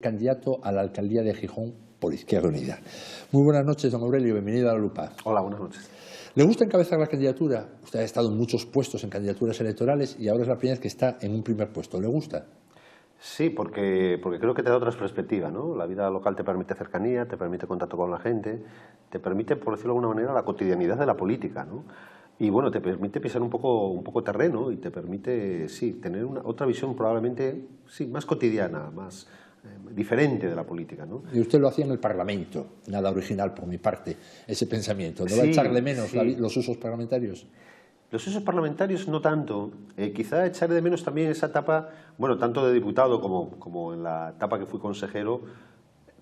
candidato a la alcaldía de Gijón por Izquierda Unida. Muy buenas noches, don Aurelio, bienvenido a La Lupa. Hola, buenas noches. ¿Le gusta encabezar la candidatura? Usted ha estado en muchos puestos en candidaturas electorales y ahora es la primera vez que está en un primer puesto. ¿Le gusta? Sí, porque creo que te da otras perspectivas, ¿no? La vida local te permite cercanía, te permite contacto con la gente, te permite, por decirlo de alguna manera, la cotidianidad de la política, ¿no? Y bueno, te permite pisar un poco terreno y te permite, sí, tener otra visión probablemente, sí, más cotidiana, más diferente de la política, ¿no? Y usted lo hacía en el Parlamento, nada original por mi parte, ese pensamiento. ¿No va a echar de menos los usos parlamentarios? Los usos parlamentarios no tanto, quizá echaré de menos también esa etapa, bueno, tanto de diputado como en la etapa que fui consejero,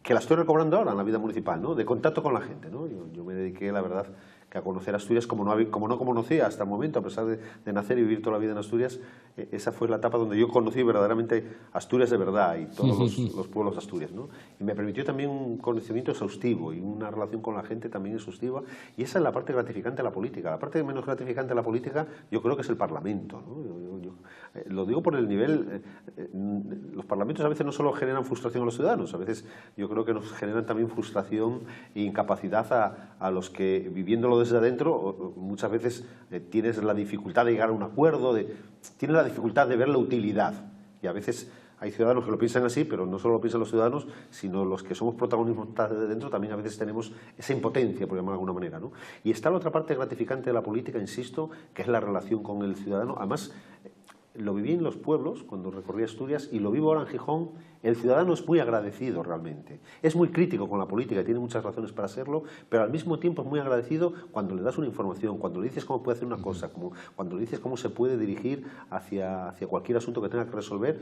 que la estoy recobrando ahora en la vida municipal, ¿no? De contacto con la gente, ¿no? Yo me dediqué, la verdad, que a conocer Asturias como no conocía hasta el momento, a pesar de nacer y vivir toda la vida en Asturias. Esa fue la etapa donde yo conocí verdaderamente Asturias de verdad y todos los pueblos de Asturias, ¿no? Y me permitió también un conocimiento exhaustivo y una relación con la gente también exhaustiva, y esa es la parte gratificante de la política. La parte menos gratificante de la política yo creo que es el Parlamento, ¿no? Lo digo por el nivel, los parlamentos a veces no solo generan frustración a los ciudadanos, a veces yo creo que nos generan también frustración e incapacidad a los que, viviéndolo desde adentro, muchas veces tienes la dificultad de llegar a un acuerdo, tienes la dificultad de ver la utilidad, y a veces hay ciudadanos que lo piensan así, pero no solo lo piensan los ciudadanos, sino los que somos protagonistas desde dentro también a veces tenemos esa impotencia, por llamarlo de alguna manera, ¿no? Y está la otra parte gratificante de la política, insisto, que es la relación con el ciudadano. Además, lo viví en los pueblos cuando recorrí Asturias y lo vivo ahora en Gijón. El ciudadano es muy agradecido realmente. Es muy crítico con la política y tiene muchas razones para serlo, pero al mismo tiempo es muy agradecido cuando le das una información, cuando le dices cómo puede hacer una cosa, cuando le dices cómo se puede dirigir hacia cualquier asunto que tenga que resolver.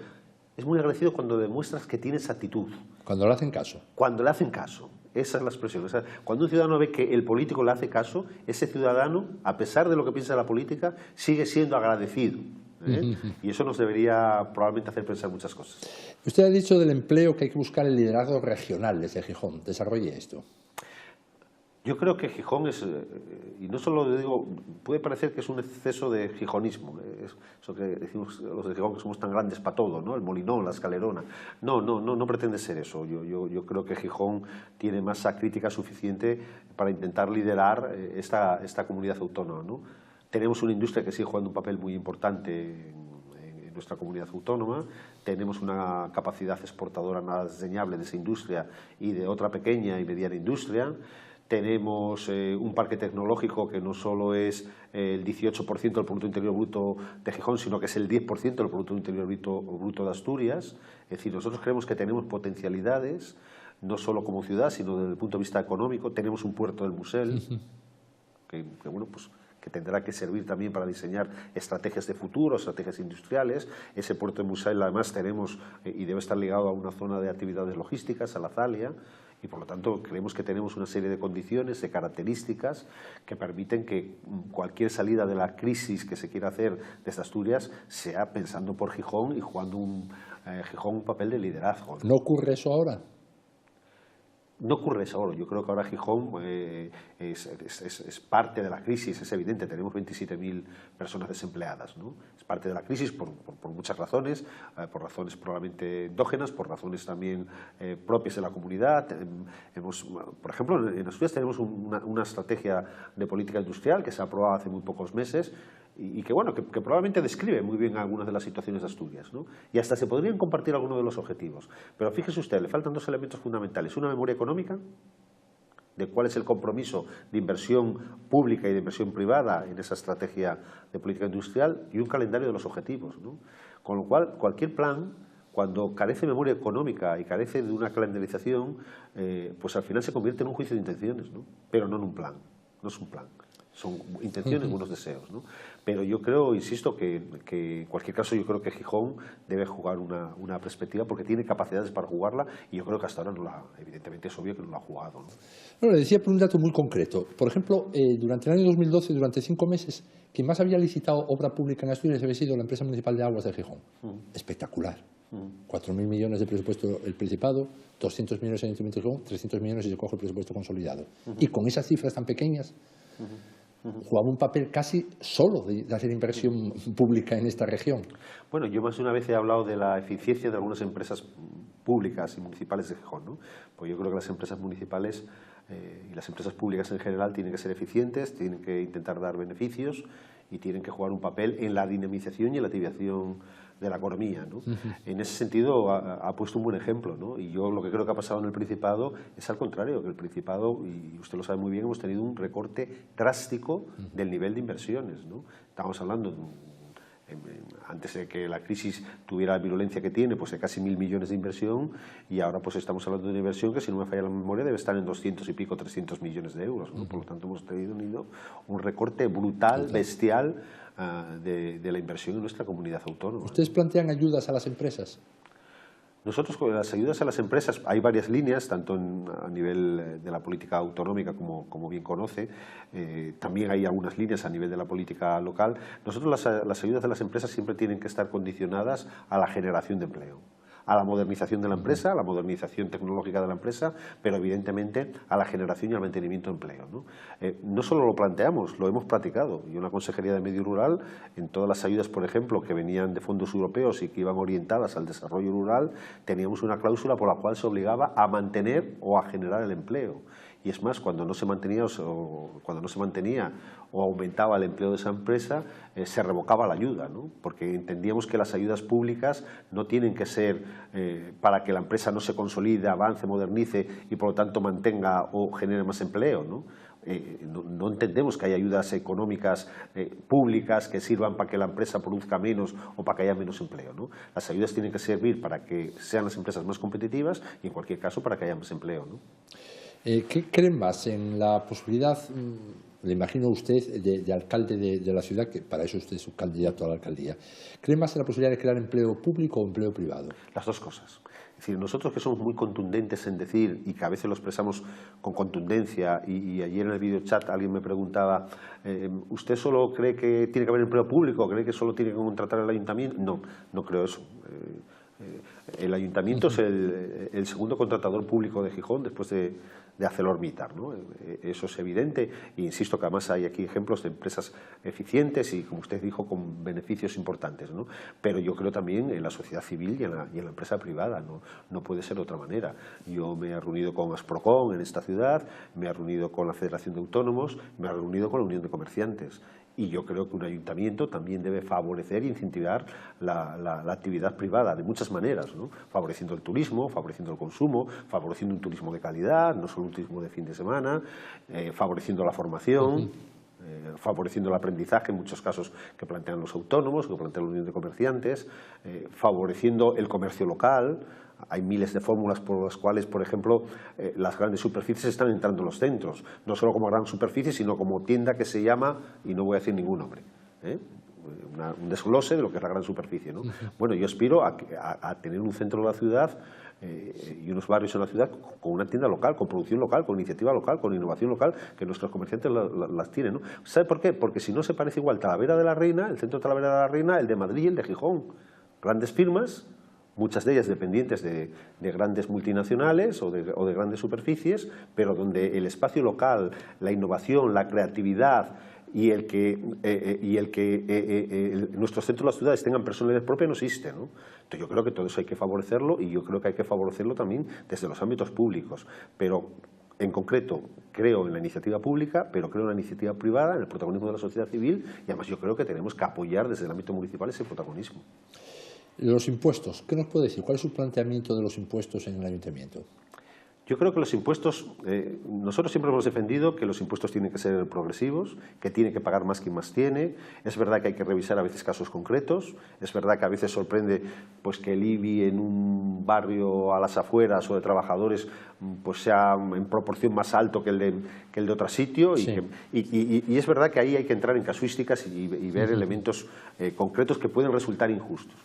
Es muy agradecido cuando demuestras que tienes actitud. Cuando le hacen caso. Cuando le hacen caso. Esa es la expresión. O sea, cuando un ciudadano ve que el político le hace caso, ese ciudadano, a pesar de lo que piensa de la política, sigue siendo agradecido. Y eso nos debería probablemente hacer pensar muchas cosas. Usted ha dicho del empleo que hay que buscar el liderazgo regional desde Gijón. Desarrolle esto. Yo creo que Gijón es, y no solo lo digo, puede parecer que es un exceso de gijonismo, eso que decimos los de Gijón, que somos tan grandes para todo, ¿no? El Molinón, la Escalerona. No pretende ser eso. Yo creo que Gijón tiene masa crítica suficiente para intentar liderar esta comunidad autónoma, ¿no? Tenemos una industria que sigue jugando un papel muy importante en nuestra comunidad autónoma, tenemos una capacidad exportadora nada desdeñable de esa industria y de otra pequeña y mediana industria. Tenemos un parque tecnológico que no solo es el 18% del Producto Interior Bruto de Gijón, sino que es el 10% del Producto Interior Bruto de Asturias. Es decir, nosotros creemos que tenemos potencialidades, no solo como ciudad, sino desde el punto de vista económico. Tenemos un puerto del Musel, que bueno, pues que tendrá que servir también para diseñar estrategias de futuro, estrategias industriales. Ese puerto de Musel además tenemos, y debe estar ligado a una zona de actividades logísticas, a la Zalia, y por lo tanto creemos que tenemos una serie de condiciones, de características que permiten que cualquier salida de la crisis que se quiera hacer desde Asturias sea pensando por Gijón y jugando Gijón un papel de liderazgo, ¿no? ¿No ocurre eso ahora? No ocurre eso ahora. Yo creo que ahora Gijón es parte de la crisis, es evidente. Tenemos 27.000 personas desempleadas, ¿no? Es parte de la crisis por muchas razones, por razones probablemente endógenas, por razones también propias de la comunidad. Por ejemplo, en Asturias tenemos una estrategia de política industrial que se ha aprobado hace muy pocos meses y que, bueno, que probablemente describe muy bien algunas de las situaciones de Asturias, ¿no? Y hasta se podrían compartir algunos de los objetivos. Pero fíjese usted, le faltan dos elementos fundamentales. Una memoria económica, de cuál es el compromiso de inversión pública y de inversión privada en esa estrategia de política industrial, y un calendario de los objetivos, ¿no? Con lo cual, cualquier plan, cuando carece de memoria económica y carece de una calendarización, pues al final se convierte en un juicio de intenciones, ¿no? Pero no en un plan, no es un plan. Son intenciones, buenos deseos, ¿no? Pero yo creo, insisto, que en cualquier caso yo creo que Gijón debe jugar una perspectiva porque tiene capacidades para jugarla, y yo creo que hasta ahora evidentemente es obvio que no la ha jugado, ¿no? Bueno, le decía por un dato muy concreto. Por ejemplo, durante el año 2012, durante 5 meses, quien más había licitado obra pública en Asturias había sido la empresa municipal de aguas de Gijón. Espectacular. 4.000 millones de presupuesto el Principado, 200 millones en el Ayuntamiento de Gijón, 300 millones si se coge el presupuesto consolidado. Y con esas cifras tan pequeñas, jugaba un papel casi solo de hacer inversión pública en esta región. Bueno, yo más de una vez he hablado de la eficiencia de algunas empresas públicas y municipales de Gijón, ¿no? Pues yo creo que las empresas municipales y las empresas públicas en general tienen que ser eficientes, tienen que intentar dar beneficios y tienen que jugar un papel en la dinamización y en la activación de la economía, ¿no? En ese sentido ha puesto un buen ejemplo, ¿no? Y yo lo que creo que ha pasado en el Principado es al contrario, que el Principado, y usted lo sabe muy bien, hemos tenido un recorte drástico del nivel de inversiones, ¿no? Estamos hablando antes de que la crisis tuviera la virulencia que tiene, pues de casi 1.000 millones de inversión, y ahora pues estamos hablando de una inversión que, si no me falla la memoria, debe estar en 200 y pico, 300 millones de euros, ¿no? Por lo tanto, hemos tenido un recorte brutal, bestial, de la inversión en nuestra comunidad autónoma. ¿Ustedes plantean ayudas a las empresas? Nosotros, con las ayudas a las empresas, hay varias líneas, tanto a nivel de la política autonómica, como bien conoce, también hay algunas líneas a nivel de la política local. Nosotros las ayudas de las empresas siempre tienen que estar condicionadas a la generación de empleo, a la modernización de la empresa, a la modernización tecnológica de la empresa, pero evidentemente a la generación y al mantenimiento de empleo, ¿no? No solo lo planteamos, lo hemos practicado. Y una Consejería de Medio Rural, en todas las ayudas, por ejemplo, que venían de fondos europeos y que iban orientadas al desarrollo rural, teníamos una cláusula por la cual se obligaba a mantener o a generar el empleo. Y es más, cuando no se mantenía o aumentaba el empleo de esa empresa, se revocaba la ayuda, ¿no? Porque entendíamos que las ayudas públicas no tienen que ser para que la empresa no se consolide, avance, modernice y por lo tanto mantenga o genere más empleo, ¿no? No entendemos que haya ayudas económicas públicas que sirvan para que la empresa produzca menos o para que haya menos empleo, ¿no? Las ayudas tienen que servir para que sean las empresas más competitivas y, en cualquier caso, para que haya más empleo, ¿no? ¿Qué creen más en la posibilidad, le imagino usted, de alcalde de la ciudad, que para eso usted es su candidato a la alcaldía, creen más en la posibilidad de crear empleo público o empleo privado? Las dos cosas. Es decir, nosotros, que somos muy contundentes en decir, y que a veces lo expresamos con contundencia, y ayer en el videochat alguien me preguntaba, ¿usted solo cree que tiene que haber empleo público? ¿Cree que solo tiene que contratar el ayuntamiento? No, no creo eso. El ayuntamiento es el segundo contratador público de Gijón después de ArcelorMittal, ¿no? Eso es evidente, e insisto que además hay aquí ejemplos de empresas eficientes y, como usted dijo, con beneficios importantes, ¿no? Pero yo creo también en la sociedad civil y en la empresa privada, ¿no? No puede ser de otra manera. Yo me he reunido con Asprocon en esta ciudad, me he reunido con la Federación de Autónomos, me he reunido con la Unión de Comerciantes. Y yo creo que un ayuntamiento también debe favorecer e incentivar la actividad privada de muchas maneras, ¿no? Favoreciendo el turismo, favoreciendo el consumo, favoreciendo un turismo de calidad, no solo un turismo de fin de semana, favoreciendo la formación, favoreciendo el aprendizaje, en muchos casos que plantean los autónomos, que plantean la Unión de Comerciantes, favoreciendo el comercio local. Hay miles de fórmulas por las cuales, por ejemplo, las grandes superficies están entrando en los centros, no solo como gran superficie, sino como tienda que se llama, y no voy a decir ningún nombre, un desglose de lo que es la gran superficie, ¿no? Bueno, yo aspiro a tener un centro de la ciudad y unos barrios en la ciudad con una tienda local, con producción local, con iniciativa local, con innovación local, que nuestros comerciantes las tienen, ¿no? ¿Sabe por qué? Porque si no, se parece igual Talavera de la Reina, el centro de Talavera de la Reina, el de Madrid y el de Gijón. Grandes firmas, muchas de ellas dependientes de grandes multinacionales o de grandes superficies, pero donde el espacio local, la innovación, la creatividad y el que nuestros centros de las ciudades tengan personalidad propia no existe, ¿no? Entonces yo creo que todo eso hay que favorecerlo, y yo creo que hay que favorecerlo también desde los ámbitos públicos, pero en concreto creo en la iniciativa pública, pero creo en la iniciativa privada, en el protagonismo de la sociedad civil, y además yo creo que tenemos que apoyar desde el ámbito municipal ese protagonismo. Los impuestos, ¿qué nos puede decir? ¿Cuál es su planteamiento de los impuestos en el ayuntamiento? Yo creo que los impuestos, nosotros siempre hemos defendido que los impuestos tienen que ser progresivos, que tiene que pagar más quien más tiene. Es verdad que hay que revisar a veces casos concretos, es verdad que a veces sorprende pues que el IBI en un barrio a las afueras o de trabajadores pues sea en proporción más alto que el de otro sitio, sí. y es verdad que ahí hay que entrar en casuísticas y ver elementos concretos que pueden resultar injustos.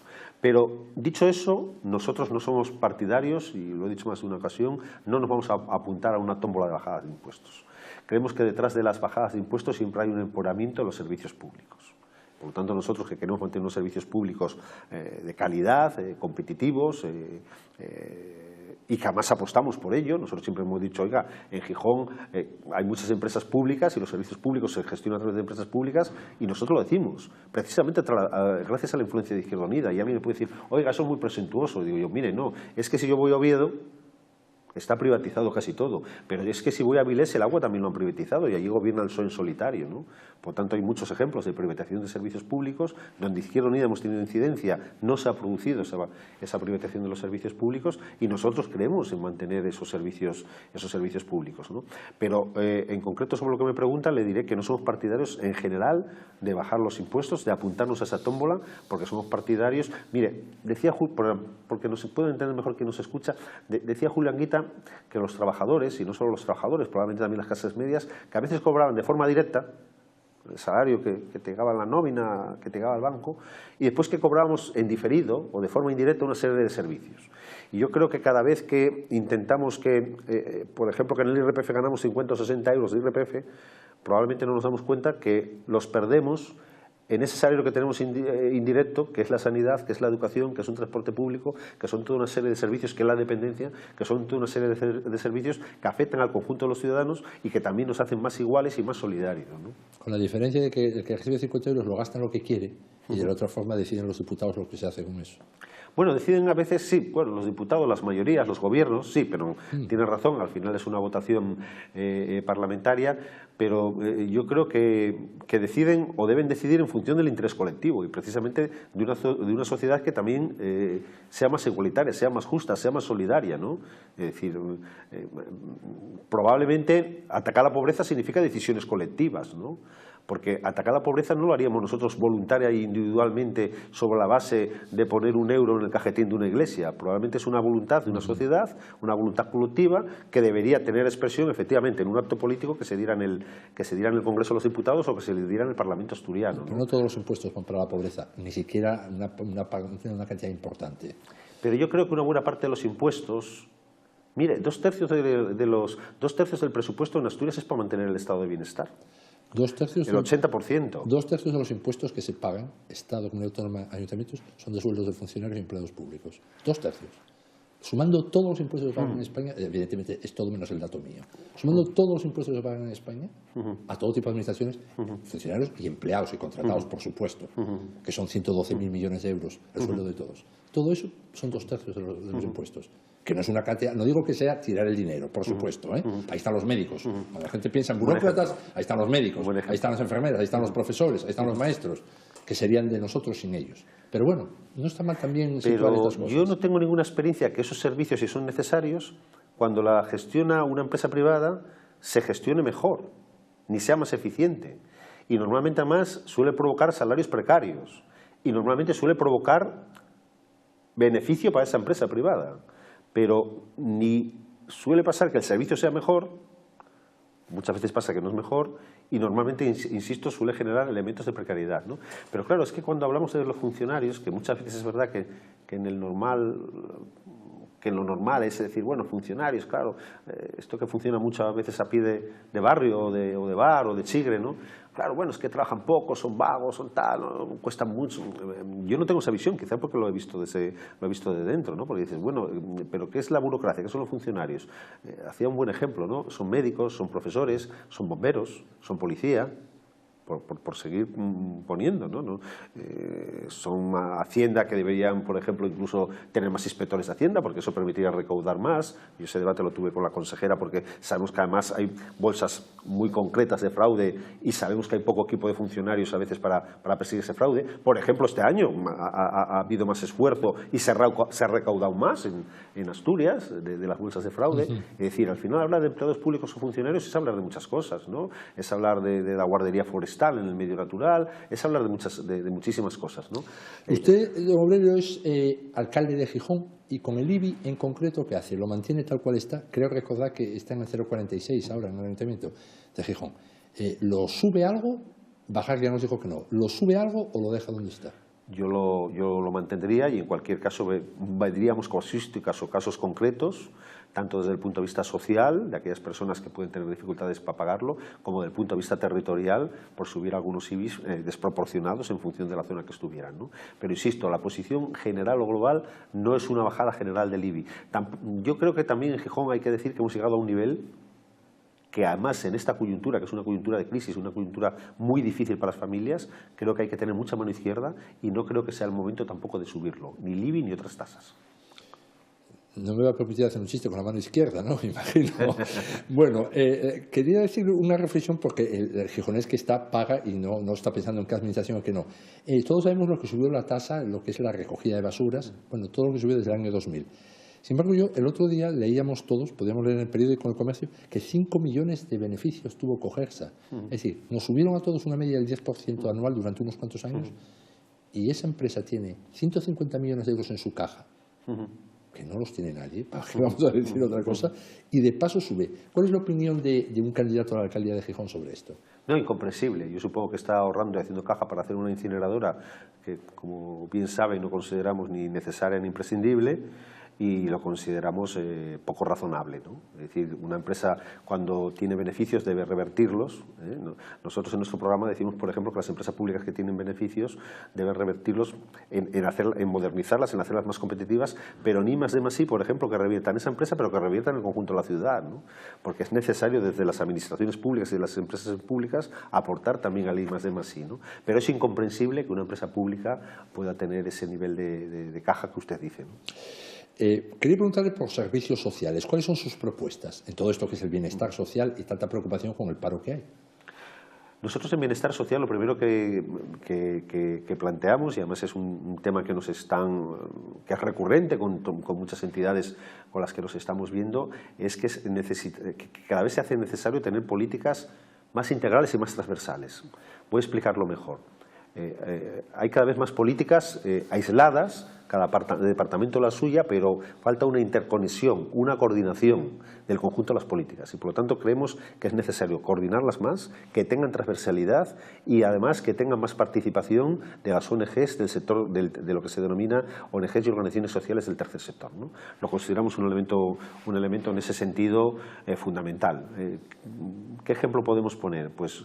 Pero, dicho eso, nosotros no somos partidarios, y lo he dicho más de una ocasión, no nos vamos a apuntar a una tómbola de bajadas de impuestos. Creemos que detrás de las bajadas de impuestos siempre hay un empoderamiento de los servicios públicos. Por lo tanto, nosotros, que queremos mantener unos servicios públicos de calidad, competitivos, y que además apostamos por ello. Nosotros siempre hemos dicho, oiga, en Gijón hay muchas empresas públicas y los servicios públicos se gestionan a través de empresas públicas, y nosotros lo decimos, precisamente gracias a la influencia de Izquierda Unida. Y a mí me puede decir, oiga, eso es muy presuntuoso. Y digo yo, mire, no, es que si yo voy a Oviedo, está privatizado casi todo, pero es que si voy a Avilés el agua también lo han privatizado y allí gobierna el PSOE en solitario, ¿no? Por tanto, hay muchos ejemplos de privatización de servicios públicos donde Izquierda Unida hemos tenido incidencia, no se ha producido esa privatización de los servicios públicos, y nosotros creemos en mantener esos servicios públicos, ¿no? Pero en concreto sobre lo que me pregunta, le diré que no somos partidarios en general de bajar los impuestos, de apuntarnos a esa tómbola, porque somos partidarios. Mire, decía, porque nos puede entender mejor quien nos escucha, decía Julio Anguita que los trabajadores, y no solo los trabajadores, probablemente también las clases medias, que a veces cobraban de forma directa el salario que te llegaba en la nómina, que te llegaba al banco, y después que cobrábamos en diferido o de forma indirecta una serie de servicios. Y yo creo que cada vez que intentamos que, por ejemplo, que en el IRPF ganamos 50 o 60 euros de IRPF, probablemente no nos damos cuenta que los perdemos en ese salario que tenemos indirecto, que es la sanidad, que es la educación, que es un transporte público, que son toda una serie de servicios, que es la dependencia, que son toda una serie de servicios que afectan al conjunto de los ciudadanos y que también nos hacen más iguales y más solidarios, ¿no? Con la diferencia de que el que recibe 50 euros lo gasta en lo que quiere y de la otra forma deciden los diputados lo que se hace con eso. Bueno, deciden a veces, sí, bueno, los diputados, las mayorías, los gobiernos, sí, pero tiene razón, al final es una votación parlamentaria, pero yo creo que deciden o deben decidir en función del interés colectivo y precisamente de una sociedad que también sea más igualitaria, sea más justa, sea más solidaria, ¿no? Es decir, probablemente atacar la pobreza significa decisiones colectivas, ¿no? Porque atacar la pobreza no lo haríamos nosotros voluntaria e individualmente sobre la base de poner un euro en el cajetín de una iglesia. Probablemente es una voluntad de una sociedad, una voluntad colectiva que debería tener expresión efectivamente en un acto político que se diera en el Congreso de los Diputados o que se le diera en el Parlamento asturiano, ¿no? Pero no todos los impuestos van para la pobreza, ni siquiera una cantidad importante. Pero yo creo que una buena parte de los impuestos... Mire, 2/3 del presupuesto en Asturias es para mantener el estado de bienestar. El 80%. 2/3 de los impuestos que se pagan, Estado, Comunidad Autónoma, ayuntamientos, son de sueldos de funcionarios y empleados públicos. 2/3. Sumando todos los impuestos que se pagan en España, evidentemente es todo menos el dato mío, sumando todos los impuestos que se pagan en España, a todo tipo de administraciones, funcionarios y empleados y contratados, por supuesto, que son 112.000 millones de euros, el sueldo de todos. Todo eso son 2/3 de los impuestos. Que no es una cantidad, no digo que sea tirar el dinero, por supuesto, ¿eh? Ahí están los médicos. Cuando la gente piensa en burócratas, ahí están los médicos, ahí están las enfermeras, ahí están los profesores, ahí están los maestros, que serían de nosotros sin ellos. Pero bueno, no está mal también situar estas cosas. Yo no tengo ninguna experiencia que esos servicios, si son necesarios, cuando la gestiona una empresa privada, se gestione mejor, ni sea más eficiente. Y normalmente además suele provocar salarios precarios. Y normalmente suele provocar beneficio para esa empresa privada. Pero ni suele pasar que el servicio sea mejor, muchas veces pasa que no es mejor, y normalmente, insisto, suele generar elementos de precariedad, ¿no? Pero claro, es que cuando hablamos de los funcionarios, que muchas veces es verdad que en lo normal es decir, bueno, funcionarios, claro, esto que funciona muchas veces a pie de barrio o de bar o de chigre, ¿no? Claro, bueno, es que trabajan poco, son vagos, son tal, ¿no? Cuestan mucho. Yo no tengo esa visión, quizá porque lo he visto de dentro, ¿no? Porque dices, bueno, pero ¿qué es la burocracia? ¿Qué son los funcionarios? Hacía un buen ejemplo, ¿no? Son médicos, son profesores, son bomberos, son policía. Por seguir poniendo, ¿no? Son Hacienda que deberían, por ejemplo, incluso tener más inspectores de Hacienda porque eso permitiría recaudar más. Yo ese debate lo tuve con la consejera porque sabemos que además hay bolsas muy concretas de fraude y sabemos que hay poco equipo de funcionarios a veces para perseguir ese fraude. Por ejemplo, este año ha habido más esfuerzo y se ha recaudado más en Asturias de las bolsas de fraude. Es decir, al final hablar de empleados públicos o funcionarios es hablar de muchas cosas, ¿no? Es hablar de la guardería forestal en el medio natural, es hablar de muchísimas cosas, ¿no? Usted, don Aurelio, es alcalde de Gijón y con el IBI en concreto, ¿qué hace? ¿Lo mantiene tal cual está? Creo recordar que está en el 0,46 ahora en el ayuntamiento de Gijón. ¿Lo sube algo? Bajar ya nos dijo que no. ¿Lo sube algo o lo deja donde está? Yo lo mantendría y en cualquier caso veríamos casuísticas o casos concretos tanto desde el punto de vista social, de aquellas personas que pueden tener dificultades para pagarlo, como desde el punto de vista territorial, por subir algunos IBIs desproporcionados en función de la zona que estuvieran, ¿no? Pero insisto, la posición general o global no es una bajada general del IBI. Yo creo que también en Gijón hay que decir que hemos llegado a un nivel que además en esta coyuntura, que es una coyuntura de crisis, una coyuntura muy difícil para las familias, creo que hay que tener mucha mano izquierda y no creo que sea el momento tampoco de subirlo, ni el IBI ni otras tasas. No me va a permitir hacer un chiste con la mano izquierda, ¿no? Me imagino. Bueno, quería decir una reflexión porque el gijonés que está paga y no está pensando en qué administración o qué no. Todos sabemos lo que subió la tasa, lo que es la recogida de basuras, bueno, todo lo que subió desde el año 2000. Sin embargo, el otro día leíamos todos, podíamos leer en el periódico El Comercio, que 5 millones de beneficios tuvo Cogersa. Es decir, nos subieron a todos una media del 10% anual durante unos cuantos años y esa empresa tiene 150 millones de euros en su caja. Que no los tiene nadie, para que vamos a decir otra cosa, y de paso sube. ¿Cuál es la opinión de un candidato a la alcaldía de Gijón sobre esto? No, incomprensible. Yo supongo que está ahorrando y haciendo caja para hacer una incineradora que, como bien saben, no consideramos ni necesaria ni imprescindible, y lo consideramos poco razonable, ¿no? Es decir, una empresa cuando tiene beneficios debe revertirlos, ¿eh? Nosotros en nuestro programa decimos, por ejemplo, que las empresas públicas que tienen beneficios deben revertirlos en modernizarlas, en hacerlas más competitivas, pero ni más de más sí, por ejemplo, que reviertan esa empresa, pero que reviertan el conjunto de la ciudad, ¿no? Porque es necesario desde las administraciones públicas y de las empresas públicas aportar también al I más de más sí, ¿no? Pero es incomprensible que una empresa pública pueda tener ese nivel de caja que usted dice, ¿no? Quería preguntarle por servicios sociales. ¿Cuáles son sus propuestas en todo esto que es el bienestar social y tanta preocupación con el paro que hay? Nosotros en bienestar social lo primero que planteamos, y además es un tema que es recurrente con muchas entidades con las que nos estamos viendo, es que cada vez se hace necesario tener políticas más integrales y más transversales. Voy a explicarlo mejor. Hay cada vez más políticas aisladas, cada departamento la suya, pero falta una interconexión, una coordinación del conjunto de las políticas y por lo tanto creemos que es necesario coordinarlas más, que tengan transversalidad y además que tengan más participación de las ONGs del sector de lo que se denomina ONGs y organizaciones sociales del tercer sector, ¿no? Lo consideramos un elemento en ese sentido fundamental. ¿Qué ejemplo podemos poner? Pues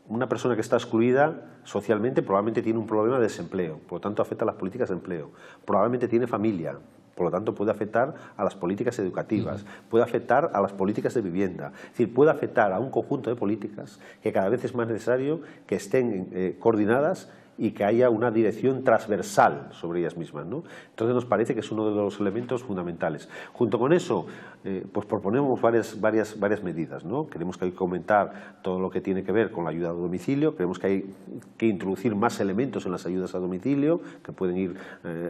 una persona que está excluida socialmente probablemente tiene un problema de desempleo, por lo tanto afecta a las políticas de empleo. Probablemente tiene familia, por lo tanto puede afectar a las políticas educativas, puede afectar a las políticas de vivienda. Es decir, puede afectar a un conjunto de políticas que cada vez es más necesario que estén coordinadas y que haya una dirección transversal sobre ellas mismas, ¿no? Entonces nos parece que es uno de los elementos fundamentales. Junto con eso, pues proponemos varias medidas, ¿no? Creemos que hay que aumentar todo lo que tiene que ver con la ayuda a domicilio, creemos que hay que introducir más elementos en las ayudas a domicilio, que pueden ir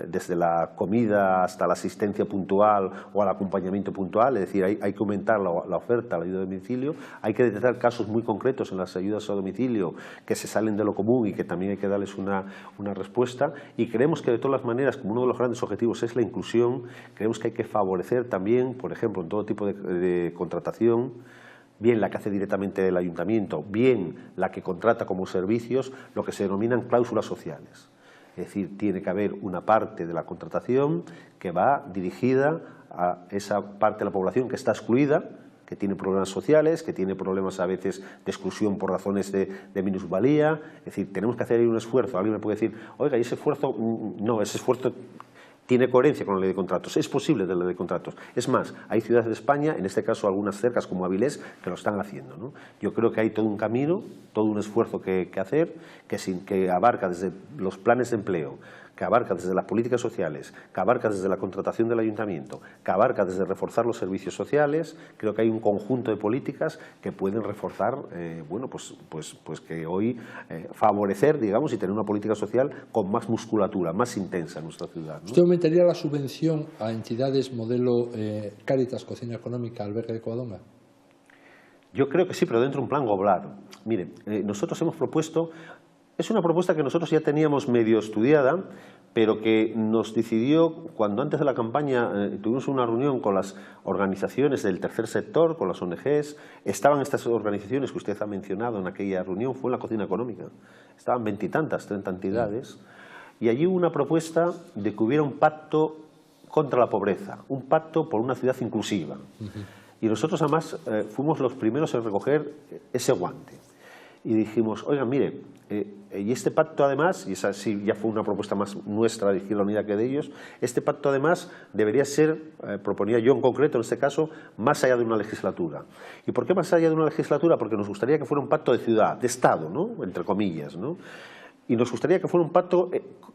desde la comida hasta la asistencia puntual o al acompañamiento puntual, es decir, hay que aumentar la oferta a la ayuda a domicilio, hay que detectar casos muy concretos en las ayudas a domicilio que se salen de lo común y que también hay que darles una respuesta, y creemos que de todas las maneras, como uno de los grandes objetivos es la inclusión, creemos que hay que favorecer también, por ejemplo, en todo tipo de contratación, bien la que hace directamente el ayuntamiento, bien la que contrata como servicios, lo que se denominan cláusulas sociales. Es decir, tiene que haber una parte de la contratación que va dirigida a esa parte de la población que está excluida, que tiene problemas sociales, que tiene problemas a veces de exclusión por razones de minusvalía. Es decir, tenemos que hacer ahí un esfuerzo. Alguien me puede decir, oiga, ¿y ese esfuerzo? No, ese esfuerzo tiene coherencia con la ley de contratos. Es posible de la ley de contratos. Es más, hay ciudades de España, en este caso algunas cercas como Avilés, que lo están haciendo, ¿no? Yo creo que hay todo un camino, todo un esfuerzo que hacer, que abarca desde los planes de empleo, que abarca desde las políticas sociales, que abarca desde la contratación del ayuntamiento, que abarca desde reforzar los servicios sociales. Creo que hay un conjunto de políticas que pueden reforzar, bueno, pues que hoy favorecer, digamos, y tener una política social con más musculatura, más intensa en nuestra ciudad, ¿no? ¿Usted aumentaría la subvención a entidades modelo Cáritas, Cocina Económica, Albergue de Covadonga? Yo creo que sí, pero dentro de un plan global. Mire, nosotros hemos propuesto... Es una propuesta que nosotros ya teníamos medio estudiada, pero que nos decidió, cuando antes de la campaña tuvimos una reunión con las organizaciones del tercer sector, con las ONGs, estaban estas organizaciones que usted ha mencionado en aquella reunión, fue en la Cocina Económica, estaban 20 y tantas, 30 entidades, y allí hubo una propuesta de que hubiera un pacto contra la pobreza, un pacto por una ciudad inclusiva. Y nosotros además fuimos los primeros en recoger ese guante. Y dijimos, oigan, mire, y este pacto además, y esa sí ya fue una propuesta más nuestra de Izquierda Unida que de ellos, este pacto además debería ser, proponía yo en concreto en este caso, más allá de una legislatura. ¿Y por qué más allá de una legislatura? Porque nos gustaría que fuera un pacto de ciudad, de Estado, ¿no? Entre comillas, ¿no? Y nos gustaría que fuera un pacto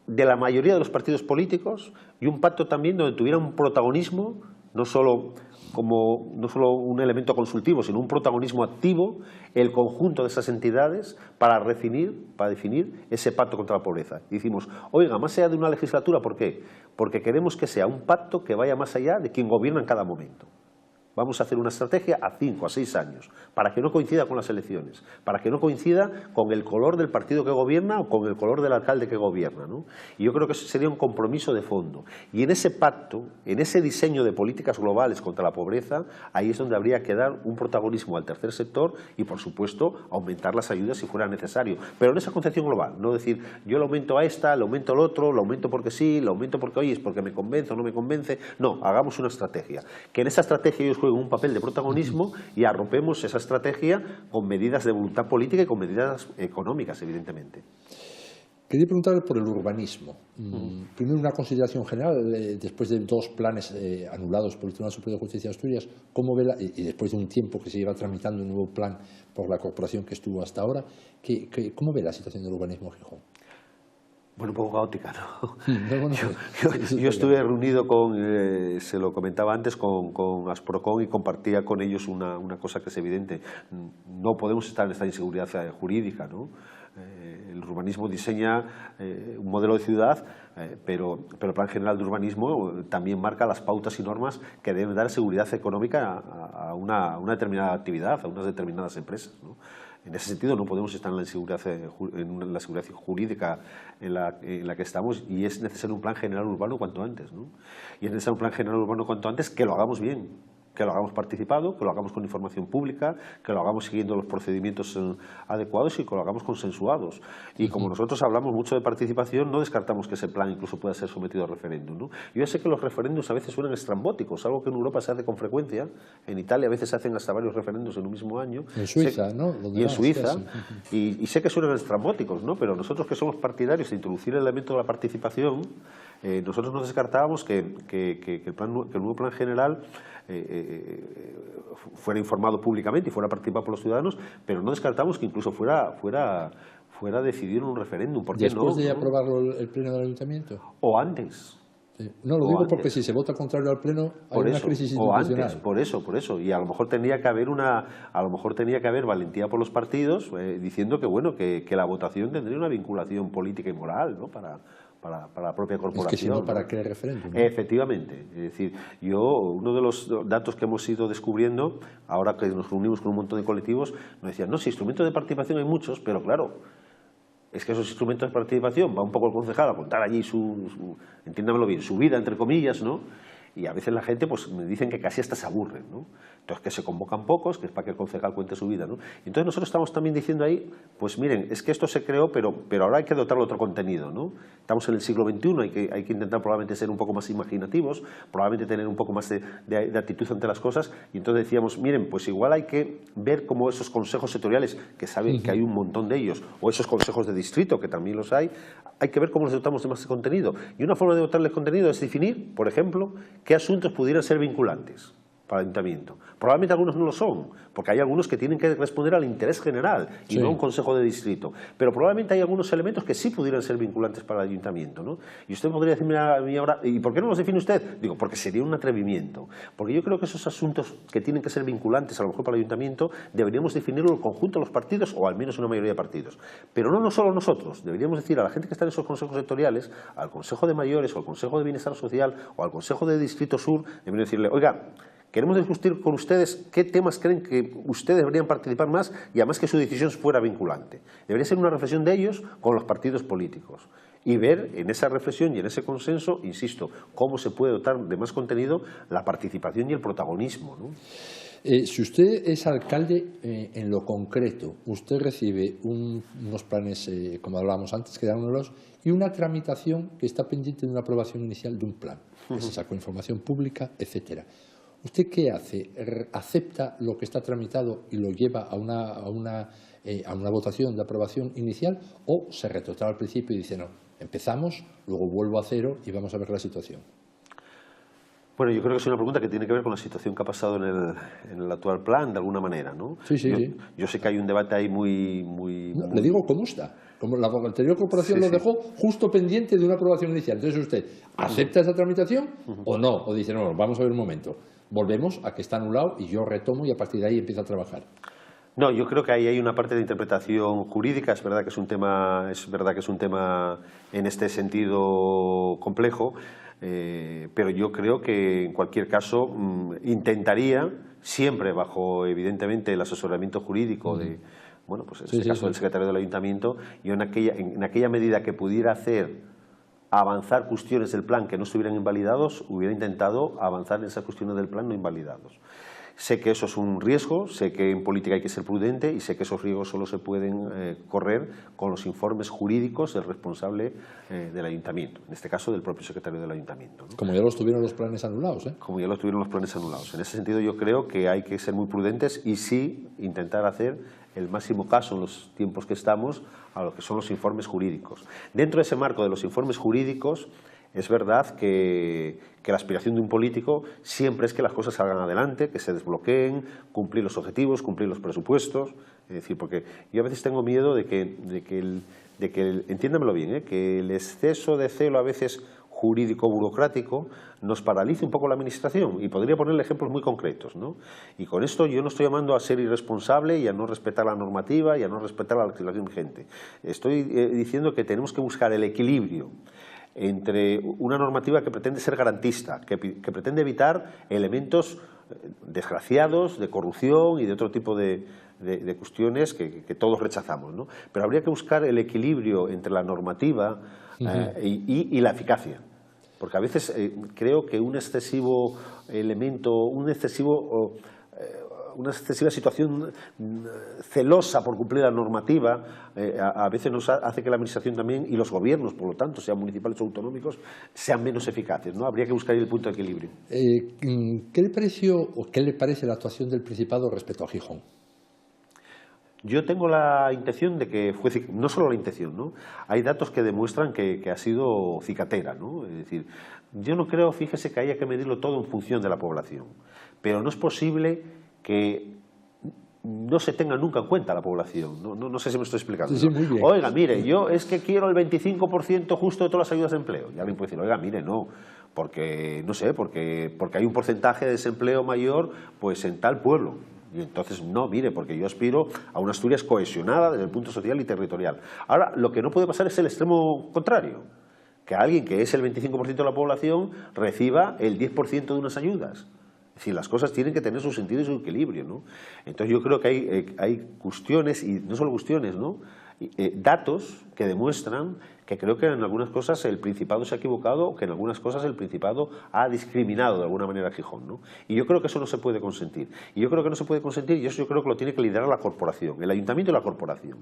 de la mayoría de los partidos políticos y un pacto también donde tuviera un protagonismo, no solo un elemento consultivo, sino un protagonismo activo, el conjunto de esas entidades para definir ese pacto contra la pobreza. Y decimos, oiga, más allá de una legislatura, ¿por qué? Porque queremos que sea un pacto que vaya más allá de quien gobierna en cada momento. Vamos a hacer una estrategia a 5, a 6 años, para que no coincida con las elecciones, para que no coincida con el color del partido que gobierna o con el color del alcalde que gobierna, ¿no? Y yo creo que ese sería un compromiso de fondo. Y en ese pacto, en ese diseño de políticas globales contra la pobreza, ahí es donde habría que dar un protagonismo al tercer sector y, por supuesto, aumentar las ayudas si fuera necesario. Pero en esa concepción global, no decir, yo lo aumento a esta, lo aumento al otro, lo aumento porque sí, lo aumento porque, oye, es porque me convence o no me convence. No, hagamos una estrategia. Que en esa estrategia ellos jueguen un papel de protagonismo y arropemos esa estrategia con medidas de voluntad política y con medidas económicas, evidentemente. Quería preguntarle por el urbanismo. Primero, una consideración general, después de 2 planes anulados por el Tribunal Superior de Justicia de Asturias, ¿cómo ve y después de un tiempo que se lleva tramitando un nuevo plan por la corporación que estuvo hasta ahora, ¿cómo ve la situación del urbanismo en Gijón? Bueno, un poco caótica, ¿no? Yo estuve reunido con, se lo comentaba antes, con Asprocon y compartía con ellos una cosa que es evidente. No podemos estar en esta inseguridad jurídica, ¿no? El urbanismo diseña un modelo de ciudad, pero el Plan General de Urbanismo también marca las pautas y normas que deben dar seguridad económica a una determinada actividad, a unas determinadas empresas, ¿no? En ese sentido no podemos estar en la inseguridad, jurídica en la que estamos, y es necesario un plan general urbano cuanto antes, ¿no? Y es necesario un plan general urbano cuanto antes que lo hagamos bien, que lo hagamos participado, que lo hagamos con información pública, que lo hagamos siguiendo los procedimientos adecuados y que lo hagamos consensuados. Y como nosotros hablamos mucho de participación, no descartamos que ese plan incluso pueda ser sometido a referéndum, ¿no? Yo ya sé que los referéndums a veces suenan estrambóticos, algo que en Europa se hace con frecuencia. En Italia a veces se hacen hasta varios referéndums en un mismo año. En Suiza, ¿no? Y en Suiza. Y sé que suenan estrambóticos, ¿no? Pero nosotros que somos partidarios de introducir el elemento de la participación, nosotros no descartábamos que el nuevo plan general fuera informado públicamente y fuera participado por los ciudadanos, pero no descartamos que incluso fuera decidido en un referéndum. ¿Por qué ¿Después no? de aprobarlo el Pleno del Ayuntamiento? O antes. No, lo digo porque si se vota contrario al Pleno hay una crisis institucional. O antes, por eso. Y a lo mejor tenía que haber valentía por los partidos diciendo que bueno, que la votación tendría una vinculación política y moral, ¿no? Para la propia corporación. Es que si no, ¿para qué referéndum? Efectivamente. Es decir, uno de los datos que hemos ido descubriendo, ahora que nos reunimos con un montón de colectivos, nos decían, no, si instrumentos de participación hay muchos, pero claro, es que esos instrumentos de participación va un poco el concejal a contar allí entiéndamelo bien, su vida, entre comillas, ¿no? Y a veces la gente pues me dicen que casi hasta se aburren, ¿no? Entonces que se convocan pocos, que es para que el concejal cuente su vida, ¿no? Y entonces nosotros estamos también diciendo ahí, pues miren, es que esto se creó, pero ahora hay que dotarlo de otro contenido, ¿no? Estamos en el siglo XXI, hay que intentar probablemente ser un poco más imaginativos, probablemente tener un poco más de actitud ante las cosas, y entonces decíamos, miren, pues igual hay que ver cómo esos consejos sectoriales, que saben que hay un montón de ellos, o esos consejos de distrito, que también los hay que ver cómo los dotamos de más contenido. Y una forma de dotarles contenido es definir, por ejemplo, qué asuntos pudieran ser vinculantes para el ayuntamiento. Probablemente algunos no lo son, porque hay algunos que tienen que responder al interés general y no a un consejo de distrito. Pero probablemente hay algunos elementos que sí pudieran ser vinculantes para el ayuntamiento, ¿no? Y usted podría decirme a mí ahora, ¿y por qué no los define usted? Digo, porque sería un atrevimiento. Porque yo creo que esos asuntos que tienen que ser vinculantes, a lo mejor para el ayuntamiento, deberíamos definirlo en conjunto de los partidos, o al menos una mayoría de partidos. Pero no solo nosotros, deberíamos decir a la gente que está en esos consejos sectoriales, al Consejo de Mayores, o al Consejo de Bienestar Social, o al Consejo de Distrito Sur, deberíamos decirle, oiga, queremos discutir con ustedes qué temas creen que ustedes deberían participar más y además que su decisión fuera vinculante. Debería ser una reflexión de ellos con los partidos políticos y ver en esa reflexión y en ese consenso, insisto, cómo se puede dotar de más contenido la participación y el protagonismo, ¿no? Si usted es alcalde, en lo concreto, usted recibe unos planes, como hablábamos antes, que dan unos, y una tramitación que está pendiente de una aprobación inicial de un plan, que se sacó información pública, etcétera. ¿Usted qué hace? ¿Acepta lo que está tramitado y lo lleva a una votación de aprobación inicial o se retrotrae al principio y dice no, empezamos, luego vuelvo a cero y vamos a ver la situación? Bueno, yo creo que es una pregunta que tiene que ver con la situación que ha pasado en el actual plan, de alguna manera, ¿no? Sí. Yo sé que hay un debate ahí muy... No, le digo cómo está. Como la anterior corporación lo dejó justo pendiente de una aprobación inicial. Entonces usted, ¿acepta esa tramitación o no? O dice, no, vamos a ver un momento. Volvemos a que está anulado y yo retomo y a partir de ahí empiezo a trabajar. No, yo creo que ahí hay una parte de interpretación jurídica. Es verdad que es un tema en este sentido complejo. Pero yo creo que en cualquier caso intentaría, siempre bajo evidentemente el asesoramiento jurídico de, bueno, pues en este caso del secretario del ayuntamiento, yo en aquella medida que pudiera hacer avanzar cuestiones del plan que no estuvieran invalidados, hubiera intentado avanzar en esas cuestiones del plan no invalidados. Sé que eso es un riesgo, sé que en política hay que ser prudente y sé que esos riesgos solo se pueden correr con los informes jurídicos del responsable del ayuntamiento, en este caso del propio secretario del ayuntamiento, ¿no? Como ya los tuvieron los planes anulados, ¿eh? Como ya los tuvieron los planes anulados. En ese sentido yo creo que hay que ser muy prudentes y sí intentar hacer el máximo caso en los tiempos que estamos a lo que son los informes jurídicos. Dentro de ese marco de los informes jurídicos, es verdad que la aspiración de un político siempre es que las cosas salgan adelante, que se desbloqueen, cumplir los objetivos, cumplir los presupuestos. Es decir, porque yo a veces tengo miedo de que entiéndamelo bien, que el exceso de celo a veces jurídico-burocrático nos paralice un poco la administración. Y podría ponerle ejemplos muy concretos, ¿no? Y con esto yo no estoy llamando a ser irresponsable y a no respetar la normativa y a no respetar la legislación vigente. Estoy diciendo que tenemos que buscar el equilibrio entre una normativa que pretende ser garantista, que pretende evitar elementos desgraciados de corrupción y de otro tipo de cuestiones que todos rechazamos, ¿no? Pero habría que buscar el equilibrio entre la normativa y la eficacia, porque a veces creo que un excesivo elemento, una excesiva situación celosa por cumplir la normativa a veces nos hace que la administración también y los gobiernos, por lo tanto, sean municipales o autonómicos, sean menos eficaces, ¿no? Habría que buscar el punto de equilibrio. ¿Qué le pareció o qué le parece la actuación del Principado respecto a Gijón? Yo tengo la intención de que fue, no solo la intención, ¿no? Hay datos que demuestran que ha sido cicatera, ¿no? Es decir, yo no creo, fíjese, que haya que medirlo todo en función de la población, pero no es posible que no se tenga nunca en cuenta la población. No sé si me estoy explicando. Sí, muy bien. Oiga, mire, yo es que quiero el 25% justo de todas las ayudas de empleo. Y alguien puede decir, oiga, mire, no, porque, no sé, porque hay un porcentaje de desempleo mayor pues en tal pueblo. Y entonces, no, mire, porque yo aspiro a una Asturias cohesionada desde el punto social y territorial. Ahora, lo que no puede pasar es el extremo contrario, que alguien que es el 25% de la población reciba el 10% de unas ayudas. Es decir, las cosas tienen que tener su sentido y su equilibrio, ¿no? Entonces yo creo que hay cuestiones, y no solo cuestiones, ¿no? Datos que demuestran que creo que en algunas cosas el Principado se ha equivocado o que en algunas cosas el Principado ha discriminado de alguna manera a Gijón, ¿no? Y yo creo que eso no se puede consentir. Y yo creo que no se puede consentir y eso yo creo que lo tiene que liderar la corporación, el ayuntamiento y la corporación.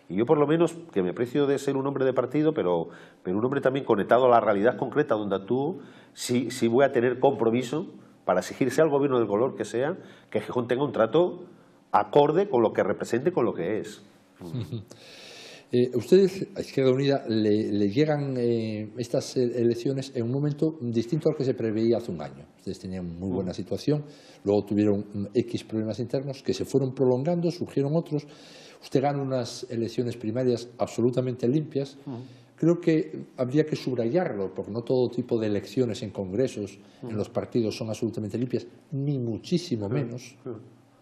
Y yo por lo menos, que me aprecio de ser un hombre de partido, pero un hombre también conectado a la realidad concreta donde actúo, sí voy a tener compromiso para exigirse al gobierno del color que sea, que Gijón tenga un trato acorde con lo que represente, con lo que es. Ustedes, a Izquierda Unida, le llegan estas elecciones en un momento distinto al que se preveía hace un año. Ustedes tenían muy buena situación, luego tuvieron X problemas internos que se fueron prolongando, surgieron otros. Usted gana unas elecciones primarias absolutamente limpias. Creo que habría que subrayarlo, porque no todo tipo de elecciones en congresos, en los partidos, son absolutamente limpias, ni muchísimo menos.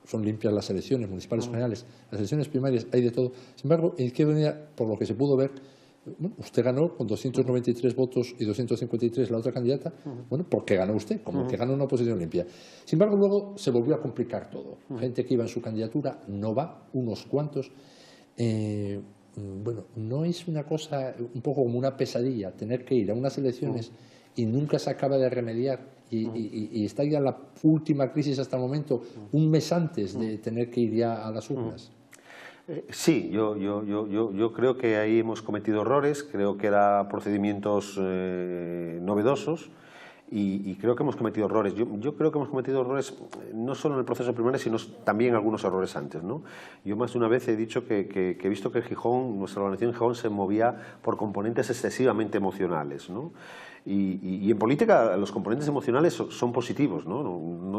Son limpias las elecciones municipales generales, las elecciones primarias hay de todo. Sin embargo, en Izquierda Unida, por lo que se pudo ver, bueno, usted ganó con 293 votos y 253 la otra candidata, bueno, porque ganó usted, como que ganó una oposición limpia. Sin embargo, luego se volvió a complicar todo. Gente que iba en su candidatura no va, unos cuantos. Bueno, no es una cosa un poco como una pesadilla tener que ir a unas elecciones y nunca se acaba de remediar y está ya la última crisis hasta el momento, un mes antes de tener que ir ya a las urnas. Sí, yo creo que ahí hemos cometido errores, creo que eran procedimientos novedosos y creo que hemos cometido errores. Yo creo que hemos cometido errores no solo en el proceso primario, sino también algunos errores antes, ¿no? Yo más de una vez he dicho que he visto que Gijón, nuestra organización en Gijón se movía por componentes excesivamente emocionales, ¿no? Y en política los componentes emocionales son positivos, ¿no?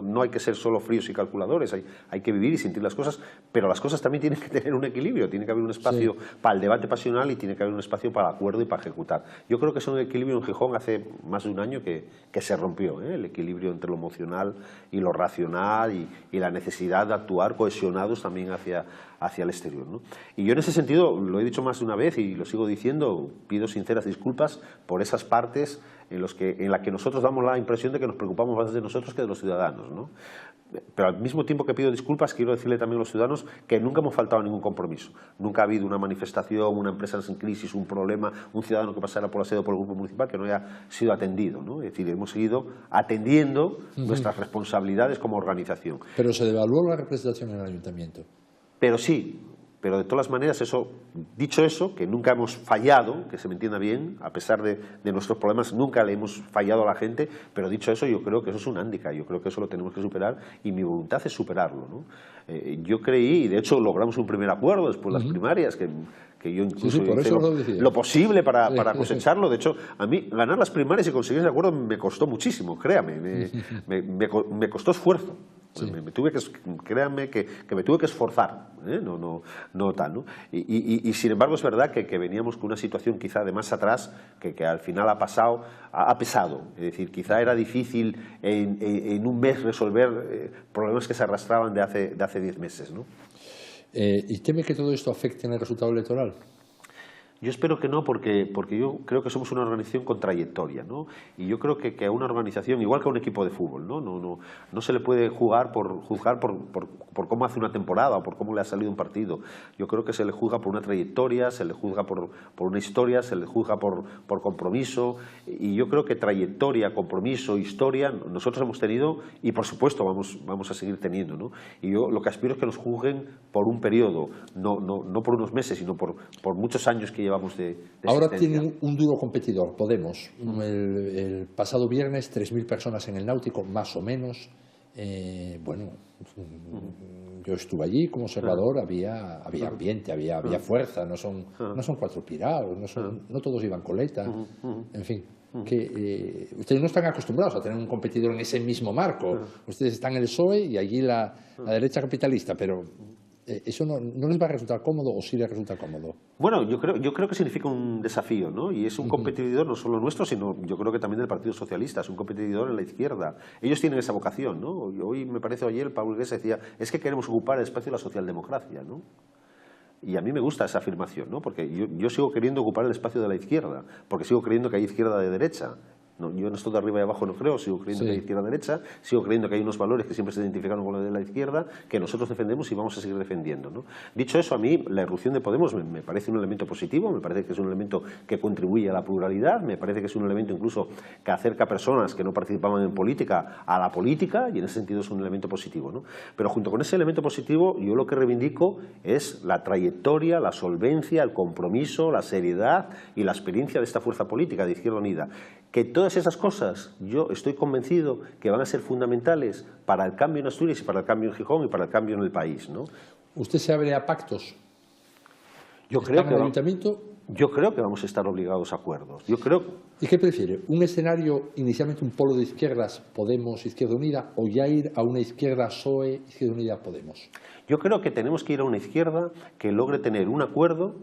No hay que ser solo fríos y calculadores, hay que vivir y sentir las cosas, pero las cosas también tienen que tener un equilibrio, tiene que haber un espacio para el debate pasional y tiene que haber un espacio para el acuerdo y para ejecutar. Yo creo que es un equilibrio en Gijón hace más de un año que se rompió, el equilibrio entre lo emocional y lo racional y la necesidad de actuar cohesionados también hacia el exterior, ¿no? Y yo en ese sentido, lo he dicho más de una vez y lo sigo diciendo, pido sinceras disculpas por esas partes en las que nosotros damos la impresión de que nos preocupamos más de nosotros que de los ciudadanos, ¿no? Pero al mismo tiempo que pido disculpas, quiero decirle también a los ciudadanos que nunca hemos faltado a ningún compromiso. Nunca ha habido una manifestación, una empresa en crisis, un problema, un ciudadano que pasara por la sede o por el grupo municipal que no haya sido atendido, ¿no? Es decir, hemos seguido atendiendo nuestras responsabilidades como organización. Pero se devaluó la representación en el ayuntamiento. Pero sí, pero de todas maneras, dicho eso, que nunca hemos fallado, que se me entienda bien, a pesar de nuestros problemas, nunca le hemos fallado a la gente, pero dicho eso, yo creo que eso es un hándicap, yo creo que eso lo tenemos que superar y mi voluntad es superarlo, ¿no? Yo creí, y de hecho logramos un primer acuerdo después de las primarias, que yo incluso hice lo posible para cosecharlo. De hecho, a mí ganar las primarias y conseguir ese acuerdo me costó muchísimo, créame, me costó esfuerzo. Sí. Créanme que me tuve que esforzar, no tal, ¿no? Y sin embargo es verdad que veníamos con una situación quizá de más atrás que al final ha pesado. Es decir, quizá era difícil en un mes resolver problemas que se arrastraban de hace 10 meses, ¿no? ¿Y teme que todo esto afecte en el resultado electoral? Yo espero que no, porque yo creo que somos una organización con trayectoria, ¿no? Y yo creo que a una organización, igual que a un equipo de fútbol, no se le puede juzgar por cómo hace una temporada o por cómo le ha salido un partido. Yo creo que se le juzga por una trayectoria, se le juzga por una historia, se le juzga por compromiso. Y yo creo que trayectoria, compromiso, historia, nosotros hemos tenido y por supuesto vamos a seguir teniendo, ¿no? Y yo lo que aspiro es que nos juzguen por un periodo, no por unos meses, sino por muchos años que llevamos de Ahora tienen un duro competidor, Podemos. El pasado viernes 3.000 personas en el Náutico, más o menos. Bueno, yo estuve allí como observador, había ambiente, había fuerza, no son cuatro pirados, no todos iban coleta, en fin. Que ustedes no están acostumbrados a tener un competidor en ese mismo marco. Ustedes están en el PSOE y allí la derecha capitalista, pero ¿eso no les va a resultar cómodo o sí les resulta cómodo? Bueno, yo creo que significa un desafío, ¿no? Y es un competidor no solo nuestro, sino yo creo que también del Partido Socialista, es un competidor en la izquierda. Ellos tienen esa vocación, ¿no? Hoy me parece, ayer Pablo Iglesias decía, es que queremos ocupar el espacio de la socialdemocracia, ¿no? Y a mí me gusta esa afirmación, ¿no? Porque yo sigo queriendo ocupar el espacio de la izquierda, porque sigo creyendo que hay izquierda de derecha. No, yo en esto de arriba y abajo no creo, sigo creyendo que hay izquierda-derecha, sigo creyendo que hay unos valores que siempre se identificaron con los de la izquierda, que nosotros defendemos y vamos a seguir defendiendo, ¿no? Dicho eso, a mí la irrupción de Podemos me parece un elemento positivo, me parece que es un elemento que contribuye a la pluralidad, me parece que es un elemento incluso que acerca a personas que no participaban en política a la política, y en ese sentido es un elemento positivo, ¿no? Pero junto con ese elemento positivo, yo lo que reivindico es la trayectoria, la solvencia, el compromiso, la seriedad y la experiencia de esta fuerza política de Izquierda Unida. Que todas esas cosas yo estoy convencido que van a ser fundamentales para el cambio en Asturias y para el cambio en Gijón y para el cambio en el país, ¿no? ¿Usted se abre a pactos? Yo creo que vamos a estar obligados a acuerdos. ¿Y qué prefiere? ¿Un escenario inicialmente un polo de izquierdas, Podemos, Izquierda Unida, o ya ir a una izquierda PSOE, Izquierda Unida, Podemos? Yo creo que tenemos que ir a una izquierda que logre tener un acuerdo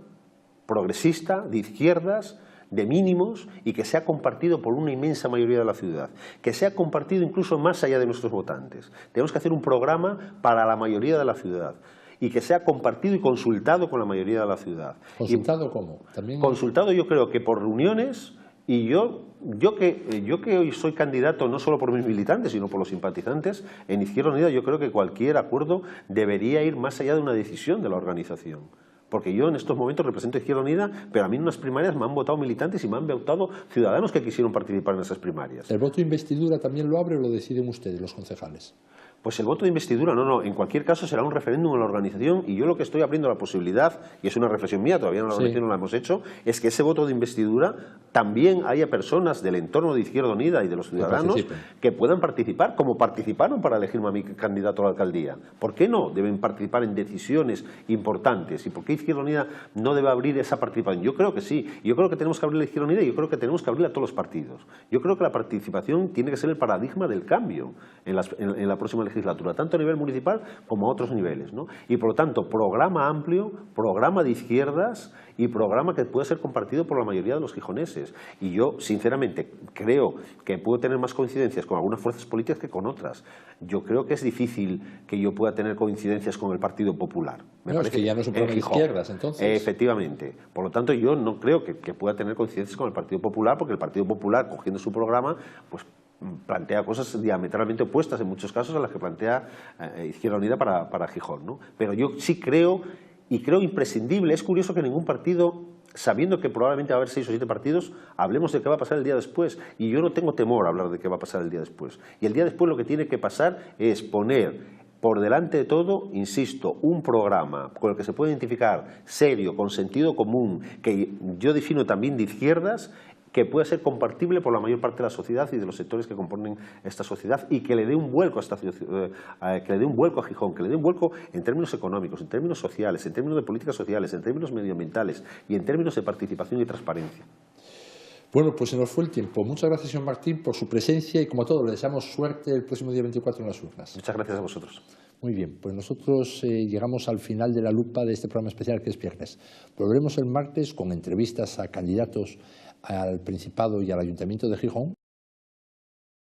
progresista de izquierdas, de mínimos y que sea compartido por una inmensa mayoría de la ciudad, que sea compartido incluso más allá de nuestros votantes. Tenemos que hacer un programa para la mayoría de la ciudad y que sea compartido y consultado con la mayoría de la ciudad. ¿Consultado cómo? ¿También? Consultado yo creo que por reuniones, y yo que hoy soy candidato no solo por mis militantes, sino por los simpatizantes, en Izquierda Unida yo creo que cualquier acuerdo debería ir más allá de una decisión de la organización. Porque yo en estos momentos represento a Izquierda Unida, pero a mí en unas primarias me han votado militantes y me han votado ciudadanos que quisieron participar en esas primarias. ¿El voto de investidura también lo abre o lo deciden ustedes, los concejales? Pues el voto de investidura, no, en cualquier caso será un referéndum en la organización, y yo lo que estoy abriendo la posibilidad, y es una reflexión mía, todavía en la organización no la hemos hecho, es que ese voto de investidura también haya personas del entorno de Izquierda Unida y de los ciudadanos que puedan participar, como participaron para elegirme a mi candidato a la alcaldía. ¿Por qué no deben participar en decisiones importantes? ¿Y por qué Izquierda Unida no debe abrir esa participación? Yo creo que sí, yo creo que tenemos que abrir la Izquierda Unida y yo creo que tenemos que abrirla a todos los partidos. Yo creo que la participación tiene que ser el paradigma del cambio en la próxima legislatura, tanto a nivel municipal como a otros niveles, ¿no? Y por lo tanto, programa amplio, programa de izquierdas y programa que puede ser compartido por la mayoría de los gijoneses. Y yo, sinceramente, creo que puedo tener más coincidencias con algunas fuerzas políticas que con otras. Yo creo que es difícil que yo pueda tener coincidencias con el Partido Popular. Es que ya no es un programa de izquierdas, entonces. Efectivamente. Por lo tanto, yo no creo que pueda tener coincidencias con el Partido Popular, porque el Partido Popular, cogiendo su programa, pues plantea cosas diametralmente opuestas en muchos casos a las que plantea Izquierda Unida para Gijón, ¿no? Pero yo sí creo, y creo imprescindible, es curioso que ningún partido, sabiendo que probablemente va a haber 6 o 7 partidos, hablemos de qué va a pasar el día después. Y yo no tengo temor a hablar de qué va a pasar el día después. Y el día después lo que tiene que pasar es poner por delante de todo, insisto, un programa con el que se puede identificar serio, con sentido común, que yo defino también de izquierdas, que pueda ser compartible por la mayor parte de la sociedad y de los sectores que componen esta sociedad, y que le dé un vuelco a esta ciudad, que le dé un vuelco a Gijón, que le dé un vuelco en términos económicos, en términos sociales, en términos de políticas sociales, en términos medioambientales y en términos de participación y transparencia. Bueno, pues se nos fue el tiempo. Muchas gracias, señor Martín, por su presencia y, como todo, le deseamos suerte el próximo día 24 en las urnas. Muchas gracias a vosotros. Muy bien, pues nosotros llegamos al final de la lupa de este programa especial que es viernes. Volveremos el martes con entrevistas a candidatos al Principado y al Ayuntamiento de Gijón.